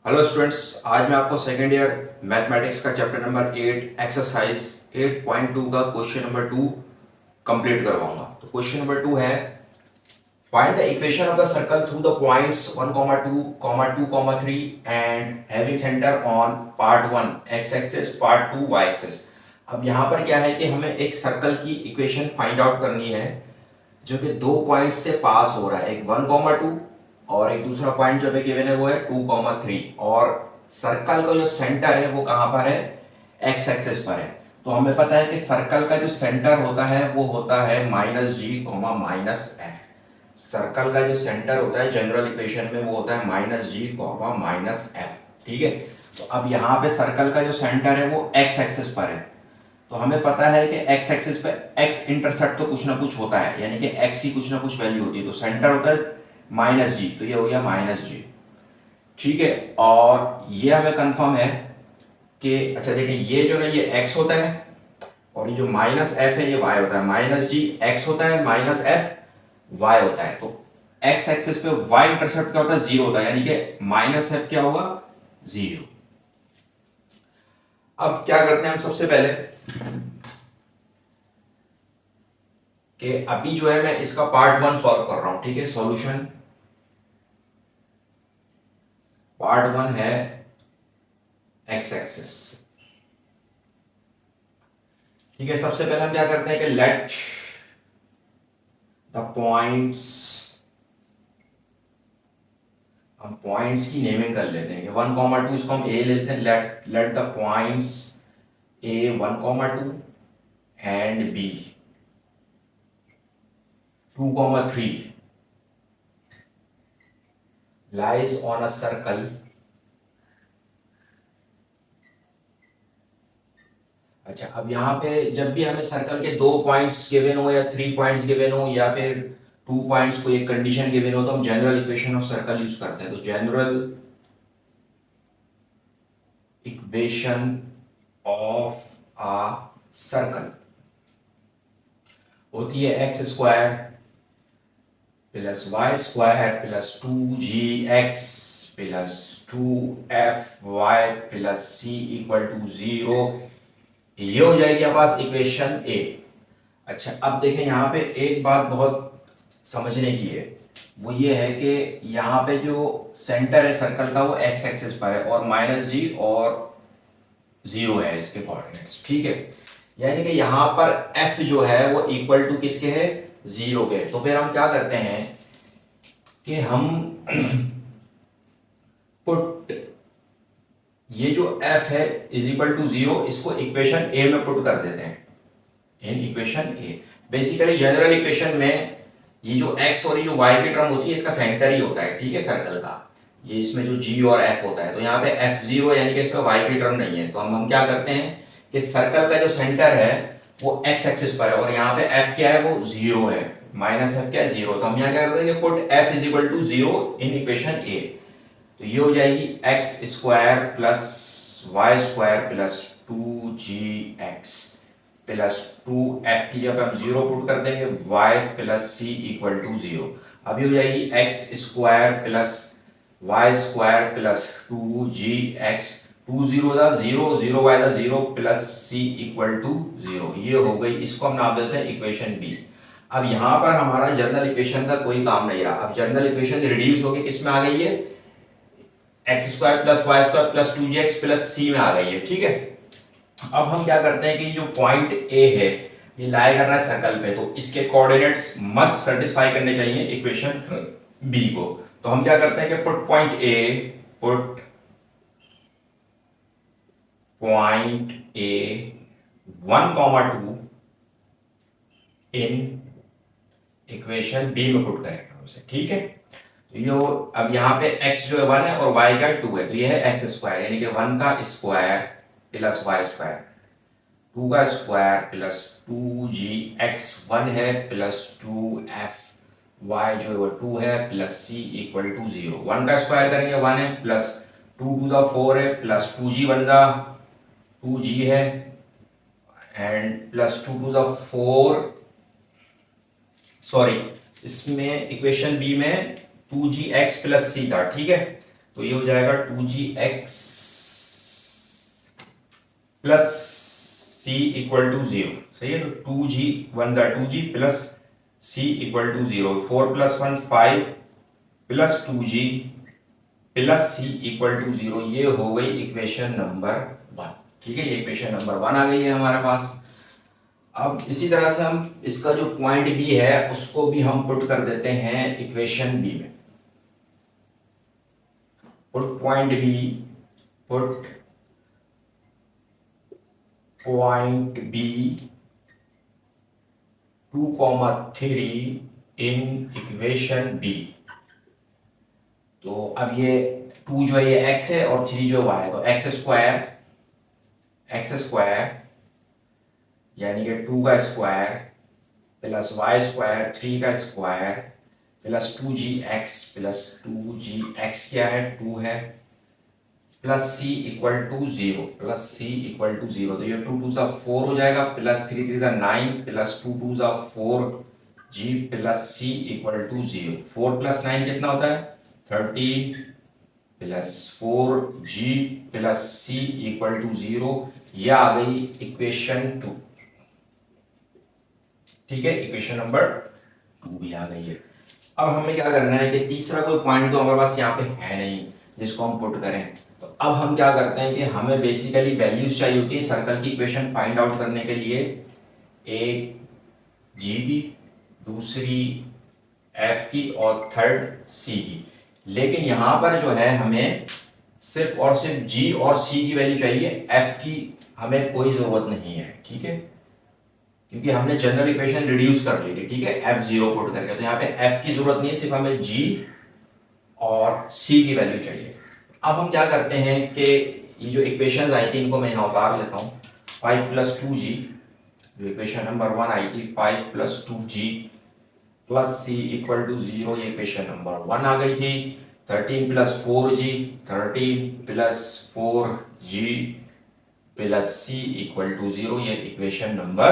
Hello students, आज मैं आपको सेकेंड ईयर मैथमेटिक्स का चैप्टर नंबर 8 एक्सरसाइज 8.2 का क्वेश्चन नंबर 2 कंप्लीट करवाऊंगा। तो क्वेश्चन नंबर 2 है find the equation of the circle through the points 1, 2, 2, 3 and having centre on part 1 x axis, part 2 Y axis. अब यहाँ पर क्या है कि हमें एक सर्कल की इक्वेशन फाइंड आउट करनी है जो कि दो पॉइंट से पास हो रहा है, एक 1, 2 और एक दूसरा पॉइंट जो गिवन है वो है 2, 3। और सर्कल का जो सेंटर है वो कहाँ पर है, एक्स एक्सिस पर है। तो हमें पता है कि सर्कल का जो सेंटर होता है वो होता है -g, -f। सर्कल का जो सेंटर होता है जनरल इक्वेशन में वो होता है -g, -f। ठीक है, तो अब यहाँ पे सर्कल का जो सेंटर है वो एक्स एक्सिस पर है। तो हमें पता है कि एक्स एक्सिस पे एक्स इंटरसेप्ट तो कुछ ना कुछ होता है, यानी कि एक्स की कुछ ना कुछ वैल्यू होती है। तो सेंटर होता है -g, तो ये हो गया -g। ठीक है, और ये हमें कंफर्म है कि अच्छा देखिए, ये जो ना ये x होता है और ये जो -f है ये y होता है। -g x होता है, -f y होता है। तो x एक्सिस पे y इंटरसेप्ट क्या होता है, 0 होता है, यानी कि -f क्या होगा, 0। अब क्या करते हैं हम सबसे पहले कि अभी जो है मैं इसका पार्ट 1 सॉल्व कर रहा हूं। ठीक है, सॉल्यूशन पार्ट 1 है एक्स एक्सिस। ठीक है, सबसे पहले हम क्या करते हैं कि लेट द पॉइंट्स, हम पॉइंट्स की नेमिंग कर लेते हैं कि 1, 2 इसको हम ए लेते हैं। Let the points A 1, 2 and B 2, 3 lies on a circle. अच्छा, अब यहाँ पे जब भी हमें सर्कल के दो पॉइंट्स गिवन हो या 3 पॉइंट्स गिवन हो या फिर 2 पॉइंट्स को एक कंडीशन गिवन हो, तो हम general equation of circle use करते हैं। तो general equation of a circle होती है x square plus Y square plus 2gx plus 2fy plus c equal to 0। ये हो जाएगी हमारे पास इक्वेशन ए। अच्छा, अब देखें यहाँ पे एक बात बहुत समझने की है, वो ये है कि यहाँ पे जो सेंटर है सर्कल का वो एक्स एक्सिस पर है और -g और 0 है इसके कोऑर्डिनेट्स। ठीक है, यानी कि यहाँ पर f जो है वो इक्वल टू किसके है, 0 के। तो फिर हम क्या करते हैं कि हम पुट ये जो f है इज इक्वल टू 0, इसको इक्वेशन ए में पुट कर देते हैं, इन इक्वेशन ए। बेसिकली जनरल इक्वेशन में ये जो x और ये जो y की टर्म होती है इसका सेंटर ही होता है। ठीक है, सर्कल का ये इसमें जो g और f होता है, तो यहाँ पे f0 यानी कि इसमें y की टर्म नहीं है। तो हम क्या करते हैं कि सर्कल का जो सेंटर है वो x एक्सिस पर है और यहाँ पे f क्या है, वो 0 है, -f क्या है, 0। तो हम यहाँ क्या करते हैं कि put f is equal to 0 in equation A. तो ये हो जाएगी x square plus Y square plus 2gx plus 2f की जब हम 0 पुट कर देंगे y plus c equal to 0। अब ये हो जाएगी x square plus Y square plus 2gx, 2 0 दा 0, 0 y दा 0 प्लस c इक्वल टू 0। ये हो गई, इसको हम नाम देते हैं इक्वेशन बी। अब यहाँ पर हमारा जनरल इक्वेशन का कोई काम नहीं रहा। अब जनरल इक्वेशन रिड्यूस होकर किस में आ गई है, x square plus Y square plus 2gx plus c में आ गई है। ठीक है, अब हम क्या करते हैं कि जो पॉइंट ए है ये लाई कर रहा है सर्कल पे, तो इसके कोऑर्डिनेट्स मस्ट सेटिस्फाई करने चाहिए इक्वेशन बी को। तो हम क्या करते हैं कि put point A (1, 2) in equation B में पुट करेंगे उसे। ठीक है, तो ये अब यहाँ पे x जो है 1 है और y का 2 है, तो ये है एक्स स्क्वायर यानी कि 1 का स्क्वायर प्लस वाई स्क्वायर, 2 का स्क्वायर प्लस 2gx 1 है प्लस 2fy जो है वो 2 है प्लस c इक्वल टू 0। 1 का स्क्वायर करेंगे 1 है प्लस 2 2 4 है प्लस 2g 1 2g है एंड प्लस 2 2 4, सॉरी इसमें इक्वेशन बी में 2gx प्लस c था। ठीक है, तो ये हो जाएगा 2gx plus c equal to 0। सही है, तो 2g 1 जा 2g plus c equal to 0, 4 plus 1 5 plus 2g plus c equal to 0। ये हो गई इक्वेशन नंबर 1। ठीक है, ये इक्वेशन नंबर 1 आ गई है हमारे पास। अब इसी तरह से हम इसका जो पॉइंट बी है उसको भी हम पुट कर देते हैं इक्वेशन बी में। Put point B, put point B 2,3 in equation B. तो अब ये 2 जो है ये x है और 3 जो y है, तो x स्क्वायर यानी कि 2 का स्क्वायर प्लस y स्क्वायर 3 का square plus 2gx plus 2gx क्या है 2 है, plus c equal to 0, plus c equal to 0। तो ये 2 2 सा 4 हो जाएगा, प्लस 3 3 सा 9 प्लस 2 2 सा 4 g plus c equal to 0। 4 plus 9 कितना होता है 13 plus 4 g plus c equal to 0। ये आ गई इक्वेशन 2। ठीक है, इक्वेशन नंबर 2 भी आ गई है। अब हमें क्या करना है कि तीसरा कोई पॉइंट तो हमारे पास यहाँ पे है नहीं जिसको हम पुट करें। तो अब हम क्या करते हैं कि हमें बेसिकली वैल्यूज चाहिए होती है सर्कल की इक्वेशन फाइंड आउट करने के लिए। एक g की, दूसरी f की और थर्ड c की। लेकिन यहां पर जो है हमें सिर्फ और सिर्फ g और c की वैल्यू चाहिए, f की हमें कोई जरूरत नहीं है। ठीक है, क्योंकि हमने जनरल इक्वेशन रिड्यूस कर ली थी। ठीक है, f0 पुट करके, तो यहाँ पे f की जरूरत नहीं है, सिर्फ हमें g और c की वैल्यू चाहिए। अब हम क्या करते हैं कि ये जो इक्वेशंस आई थी इनको मैं यहाँ उतार लेता हूँ। 5 प्लस 2g जो इक्वेशन नंबर 1 आई थी, 5 plus 2g plus c equal to 0, ये इक्वेशन नंबर 1 आ गई थी। 13 plus 4g, 13 plus 4g plus c equal to 0, ये इक्वेशन नंबर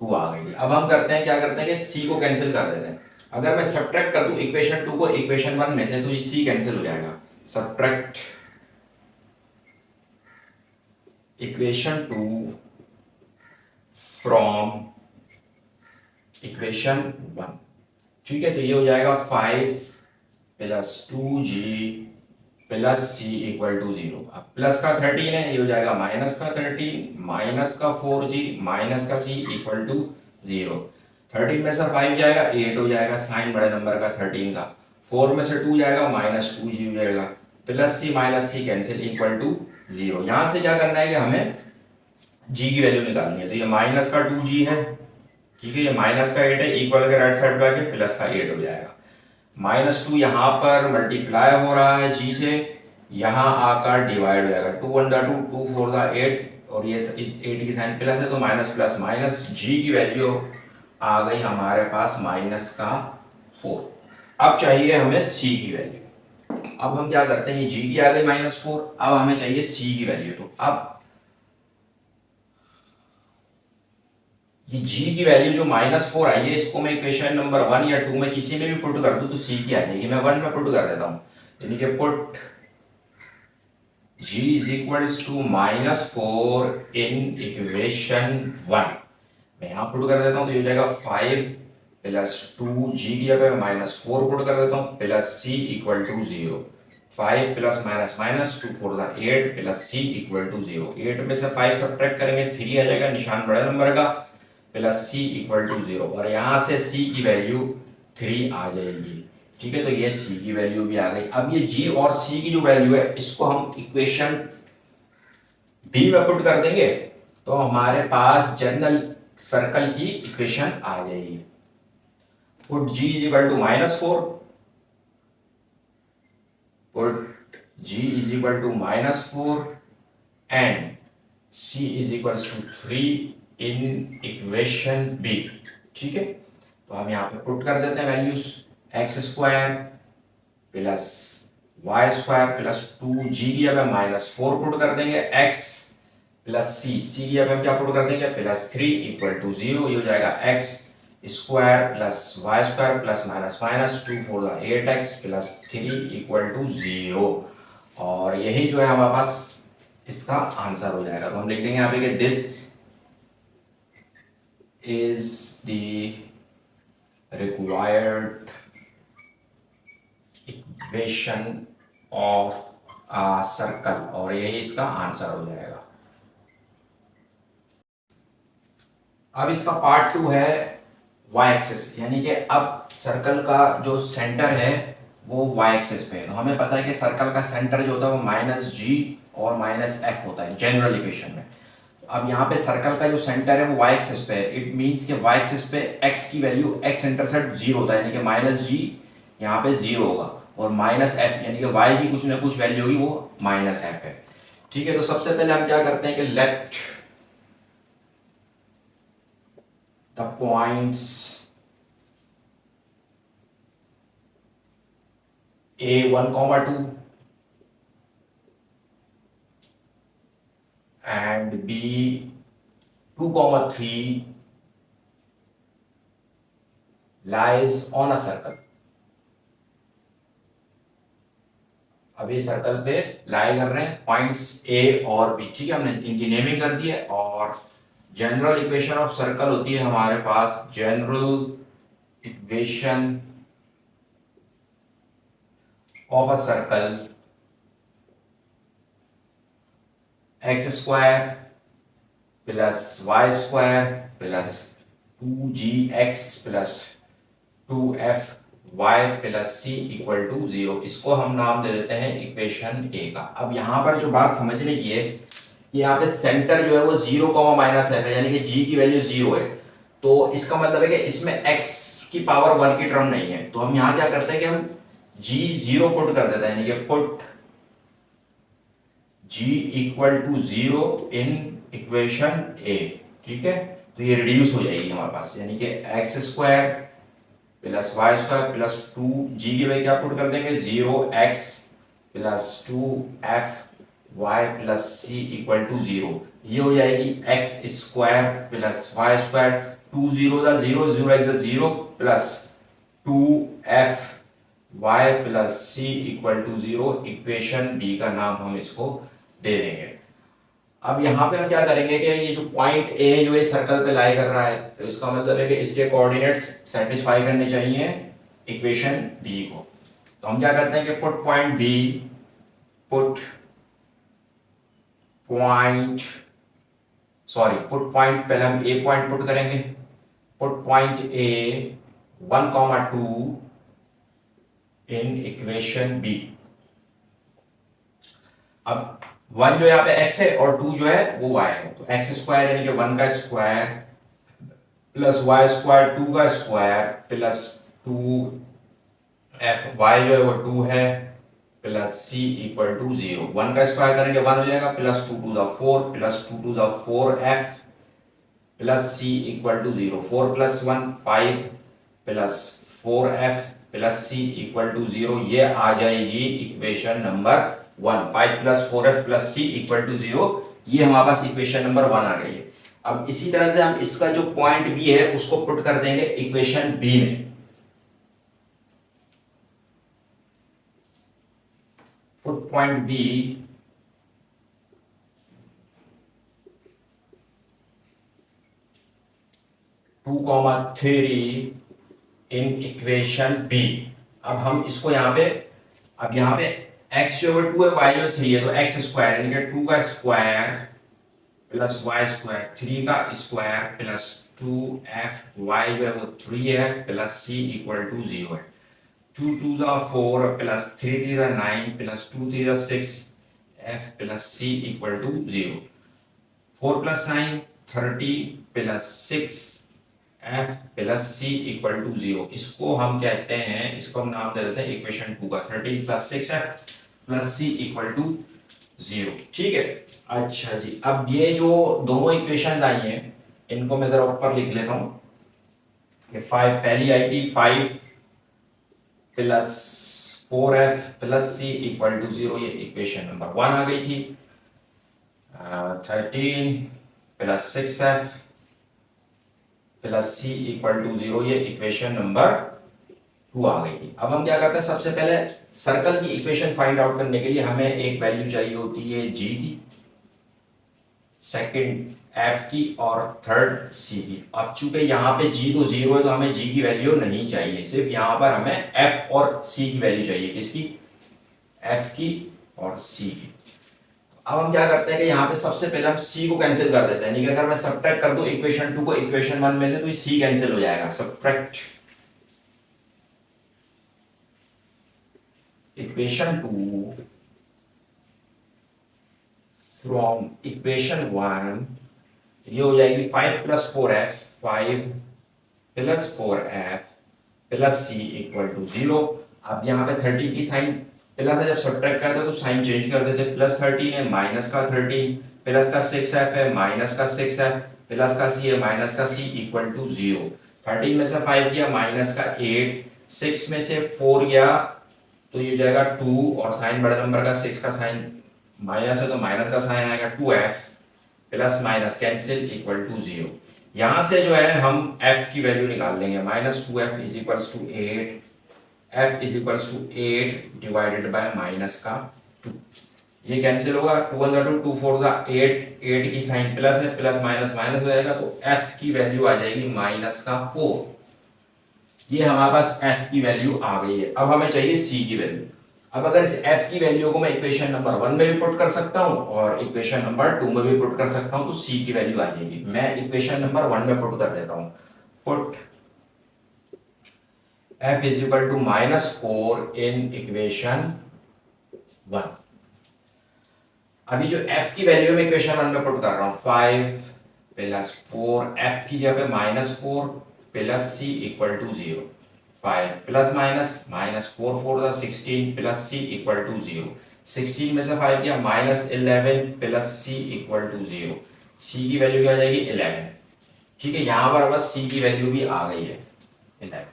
2 आ गई। अब हम करते हैं क्या करते हैं कि c को कैंसिल कर देते हैं। अगर मैं सब्ट्रैक्ट कर दूं इक्वेशन 2 को इक्वेशन 1 में से, तो ये c कैंसिल हो जाएगा। Subtract equation 2 from equation 1। ठीक है, तो ये हो जाएगा 5 plus 2g plus c equal to 0। अब प्लस का 13 है, ये हो जाएगा माइनस का 13 माइनस का 4g माइनस का c इक्वल टू 0। 13 में से 5 जाएगा 8 हो जाएगा, साइन बड़े नंबर का 13 का। 4 में से 2 जाएगा माइनस 2g हो जाएगा, plus c minus c cancel equal to 0। यहां से क्या करना है कि हमें g की वैल्यू निकालनी है। तो ये माइनस का 2g है, ठीक है, ये माइनस का 8 है, इक्वल के राइट साइड पे आके प्लस का 8 हो जाएगा। माइनस 2 यहाँ पर मल्टीप्लाई हो रहा है g से, यहाँ आकर डिवाइड हो जाएगा। 2 1 2 2 4 8 और ये 8 की साइन प्लस है, तो माइनस प्लस माइनस g की वैल्यू आ गई हमारे पास माइनस का 4। अब चाहिए हमें c की वैल्यू। अब हम क्या करते हैं, ये g की आ गई -4, अब हमें चाहिए c की वैल्यू। तो अब ये g की वैल्यू जो -4 आई है, इसको मैं इक्वेशन नंबर 1 या 2 में किसी में भी पुट कर दूं तो c की आ जाएगी। मैं 1 में पुट कर देता हूं, यानी कि put g is equals to -4 in equation 1। मैं यहां पुट कर देता हूं, तो ये हो जाएगा 5 प्लस 2g की जगह -4 पुट कर देता हूं plus c equal to 0। 5 plus minus minus 2 4 8 plus c equal to 0। 8 में से 5 सब्ट्रैक्ट करेंगे 3 आ जाएगा, निशान बड़े नंबर का, प्लस c इक्वल टू 0 और यहां से c की वैल्यू 3 आ जाएगी। ठीक है, तो ये c की वैल्यू भी आ गई। अब ये g और c की जो वैल्यू है इसको हम इक्वेशन b में पुट कर देंगे, तो हमारे पास जनरल सर्कल की इक्वेशन आ जाएगी। Put g is equal to -4, put g is equal to -4 and c is equal to 3 in equation B. ठीक है, तो हम यहाँ पे पुट कर देते हैं values. X square plus Y square plus 2g की अब -4 पुट कर देंगे, x प्लस c की अब हम क्या पुट कर देंगे प्लस 3 इक्वल टू 0। ये हो जाएगा x square plus Y square plus minus minus 2 4 8x plus 3 equal to 0। और यही जो है हमारे पास इसका आंसर हो जाएगा। तो हम लिख देंगे यहाँ पे कि this is the required equation of a circle, और यही इसका आंसर हो जाएगा। अब इसका पार्ट 2 है वाई एक्सिस, यानी कि अब सर्कल का जो सेंटर है वो वाई एक्सिस पे है। तो हमें पता है कि सर्कल का सेंटर जो होता है वो -g और -f होता है जनरल इक्वेशन में। अब यहाँ पे सर्कल का जो सेंटर है वो वाई एक्सिस पे है। इट मींस कि वाई एक्सिस पे x की वैल्यू x इंटरसेप्ट 0 होता है, यानी कि -g यहाँ पे 0 होगा, और -f यानी कि y की कुछ ना कुछ वैल्यू होगी, वो -f है। ठीक है, तो सबसे पहले हम क्या करते हैं कि late the points a1, 2 and b2, 3 lies on a circle। अभी सर्कल पे लाई कर रहे हैं पॉइंट्स ए और बी। ठीक है, हमने इनकी नेमिंग कर दी है। और जनरल इक्वेशन ऑफ सर्कल होती है हमारे पास, general equation of a circle X square plus Y square plus 2gx plus 2f y plus C equal to 0। इसको हम नाम दे देते हैं इक्वेशन ए का। अब यहाँ पर जो बात समझने की है, यहाँ पे सेंटर जो है वो 0, -f है, यानी कि g की वैल्यू 0 है। तो इसका मतलब है कि इसमें x की पावर 1 की टर्म नहीं है। तो हम यहाँ क्या करते हैं कि हम g 0 पुट कर देते हैं, यानी कि put g equal to 0 in equation A. ठीक है, तो ये रिड्यूस हो जाएगी हमारे पास, यानी कि x square plus Y square plus 2g की वैल्यू क्या पुट कर देंगे 0x plus 2f y plus C equal to 0। ये हो जाएगी x square plus Y square, 2 0 0 0 x 0 plus 2f y plus C equal to 0। Equation B का नाम हम इसको दे देंगे। अब यहाँ पे हम क्या करेंगे कि ये जो पॉइंट ए जो है सर्कल पे लाई कर रहा है, तो इसका मतलब है कि इसके कोऑर्डिनेट्स सेटिस्फाई करने चाहिए इक्वेशन बी को। तो हम क्या करते हैं कि put point B, put point पहले हम ए पॉइंट पुट करेंगे, put point A 1, 2 in equation B. अब 1 जो यहाँ पे x है और 2 जो है वो y है, तो x स्क्वायर यानी कि 1 का स्क्वायर प्लस y स्क्वायर 2 का स्क्वायर प्लस 2f y जो है वो 2 है प्लस c इक्वल टू 0। 1 का स्क्वायर करेंगे 1 हो जाएगा, plus 2 to the 4 plus 2 to the 4f plus c equal to 0। 4 plus 1 5 plus 4f plus c equal to 0। ये आ जाएगी equation number 1। 5 plus 4f plus c equal to 0, ये हमारे पास equation number 1 आ गई है। अब इसी तरह से हम इसका जो पॉइंट बी है उसको पुट कर देंगे इक्वेशन बी में। Put point B 2, 3 in equation B. अब हम इसको यहाँ पे, अब यहाँ पे x जो है 2 है, y जो 3 है, तो x स्क्वायर यानी कि 2 का स्क्वायर प्लस y स्क्वायर 3 का स्क्वायर प्लस 2f y जो है वो 3 है प्लस c इक्वल टू 0 है। 2 2 4 plus 3 3 9 plus 2 3 6 f plus c equal to 0। 4 plus 9 30 plus 6 f plus c equal to 0। इसको हम कहते हैं, इसको हम नाम दे देते हैं इक्वेशन 2 का। 30 plus 6f plus c equal to 0। ठीक है, अच्छा जी। अब ये जो दोनों इक्वेशंस आई हैं इनको मैं जरा ऊपर लिख लेता हूं कि 5 पहली आई थी 5 plus 4f plus c equal to 0, ये इक्वेशन नंबर 1 आ गई थी। 13 plus 6f plus C equal to 0, ये इक्वेशन नंबर 2 आ गई थी। अब हम क्या करते हैं, सबसे पहले सर्कल की इक्वेशन फाइंड आउट करने के लिए हमें एक वैल्यू चाहिए होती है जी की, सेकंड एफ की और थर्ड सी की। अब चूंकि यहाँ पे जी तो 0 है तो हमें जी की वैल्यू नहीं चाहिए, सिर्फ यहाँ पर हमें एफ और सी की वैल्यू चाहिए। किसकी? एफ की और सी की। अब हम क्या करते हैं कि यहाँ पे सबसे पहले हम सी को कैंसिल कर देते हैं, नहीं कि अगर मैं सब्ट्रैक्ट कर दूं इक्वेशन 2 को इक्वेशन 1 में से तो ये सी कैंसिल हो जाएगा। सब्ट्रैक्ट इक्वेशन 2 फ्रॉम इक्वेशन 1, ये हो जाएगी 5 plus 4f, 5 plus 4f plus C equal to 0। अब यहाँ पे 13 की साइन प्लस है, जब सब्ट्रैक्ट करते हैं तो साइन चेंज कर देते हैं। प्लस 13 है, माइनस का 13, प्लस का 6f है, माइनस का 6f, प्लस का c है, माइनस का c इक्वल टू 0। 13 में से 5 गया, माइनस का 8, 6 में से 4 गया तो ये हो जाएगा 2, और साइन बड़े नंबर का 6 का साइन माइनस है तो माइनस का साइन आएगा 2f, plus minus cancel equal to 0। यहां से जो है हम f की वैल्यू निकाल लेंगे। Minus 2f is equals to 8, f is equals to 8 divided by minus का 2। ये कैंसिल होगा, 2 1 जा 2, 2 4 जा 8, 8 की साइन प्लस है, प्लस माइनस माइनस हो जाएगा तो f की वैल्यू आ जाएगी माइनस का 4। ये हमारे पास f की वैल्यू आ गई है। अब हमें चाहिए c की वैल्यू। अब अगर इस f की वैल्यू को मैं इक्वेशन नंबर 1 में भी पुट कर सकता हूं और इक्वेशन नंबर 2 में भी पुट कर सकता हूं, तो c की वैल्यू आ जाएगी। मैं इक्वेशन नंबर 1 में पुट कर देता हूं। Put f is equal to -4 in equation 1। अभी जो f की वैल्यू में इक्वेशन 1 में पुट कर रहा हूं, 5 प्लस 4, f की जगह पे -4 plus c equal to 0। 5 plus minus, minus 4 4 था 16 प्लस c इक्वल टू 0। 16 में से 5 गया, -11 plus c equal to 0। c की वैल्यू क्या आ जाएगी? 11। ठीक है, यहां पर बस c की वैल्यू भी आ गई है 11।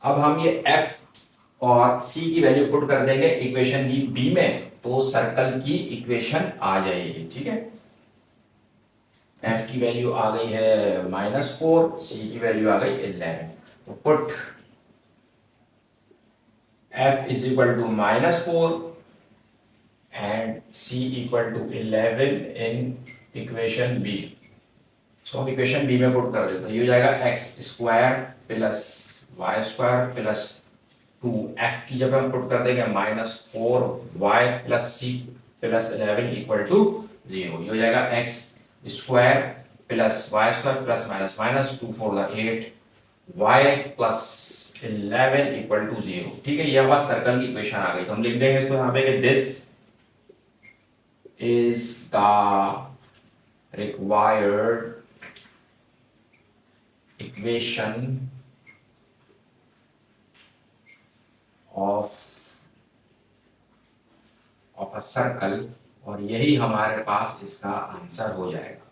अब हम ये f और c की वैल्यू पुट कर देंगे इक्वेशन की b में, तो सर्कल की इक्वेशन आ जाएगी। ठीक है, f की वैल्यू आ गई है -4, c की वैल्यू आ गई 11। तो put f is equal to -4 and c equal to 11 in equation b। तो हम इक्वेशन b में पुट कर देते हैं, ये हो जाएगा x square plus Y square plus 2f की जगह हम पुट कर देंगे -4y plus c plus 11 equal to 0। ये हो जाएगा x square plus Y square plus minus minus 2 4 8 y plus 11 equal to 0। ठीक है, ये हमारा सर्कल की इक्वेशन आ गई। तो हम लिख देंगे इसको यहाँ पे कि this is the required equation of a circle, और यही हमारे पास इसका आंसर हो जाएगा।